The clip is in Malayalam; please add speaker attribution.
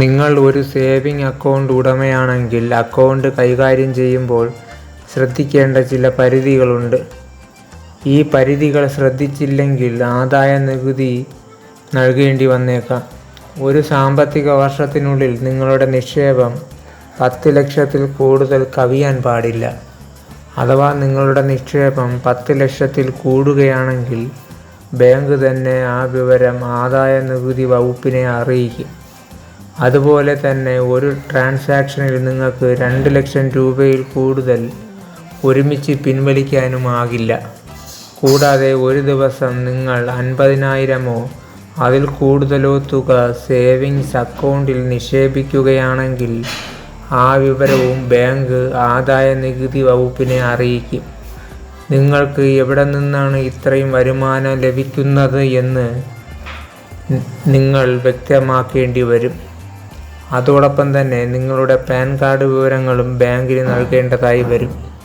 Speaker 1: നിങ്ങൾ ഒരു സേവിംഗ് അക്കൗണ്ട് ഉടമയാണെങ്കിൽ അക്കൗണ്ട് കൈകാര്യം ചെയ്യുമ്പോൾ ശ്രദ്ധിക്കേണ്ട ചില പരിധികളുണ്ട്. ഈ പരിധികൾ ശ്രദ്ധിച്ചില്ലെങ്കിൽ ആദായനികുതി നൽകേണ്ടി വന്നേക്കാം. ഒരു സാമ്പത്തിക വർഷത്തിനുള്ളിൽ നിങ്ങളുടെ നിക്ഷേപം 10 ലക്ഷത്തിൽ കൂടുതൽ കവിയാൻ പാടില്ല. അഥവാ നിങ്ങളുടെ നിക്ഷേപം 10 ലക്ഷത്തിൽ കൂടുകയാണെങ്കിൽ ബാങ്ക് തന്നെ ആ വിവരം ആദായനികുതി വകുപ്പിനെ അറിയിക്കും. അതുപോലെ തന്നെ ഒരു ട്രാൻസാക്ഷനിൽ നിങ്ങൾക്ക് 2 ലക്ഷം രൂപയിൽ കൂടുതൽ ഒരുമിച്ച് പിൻവലിക്കാനുമാകില്ല. കൂടാതെ ഒരു ദിവസം നിങ്ങൾ 50,000-ഓ അതിൽ കൂടുതലോ തുക സേവിങ്സ് അക്കൗണ്ടിൽ നിക്ഷേപിക്കുകയാണെങ്കിൽ ആ വിവരവും ബാങ്ക് ആദായനികുതി വകുപ്പിനെ അറിയിക്കും. നിങ്ങൾക്ക് എവിടെ നിന്നാണ് ഇത്രയും വരുമാനം ലഭിക്കുന്നത് എന്ന് നിങ്ങൾ വ്യക്തമാക്കേണ്ടി വരും. അതോടൊപ്പം തന്നെ നിങ്ങളുടെ പാൻ കാർഡ് വിവരങ്ങളും ബാങ്കിന് നൽകേണ്ടതായി വരും.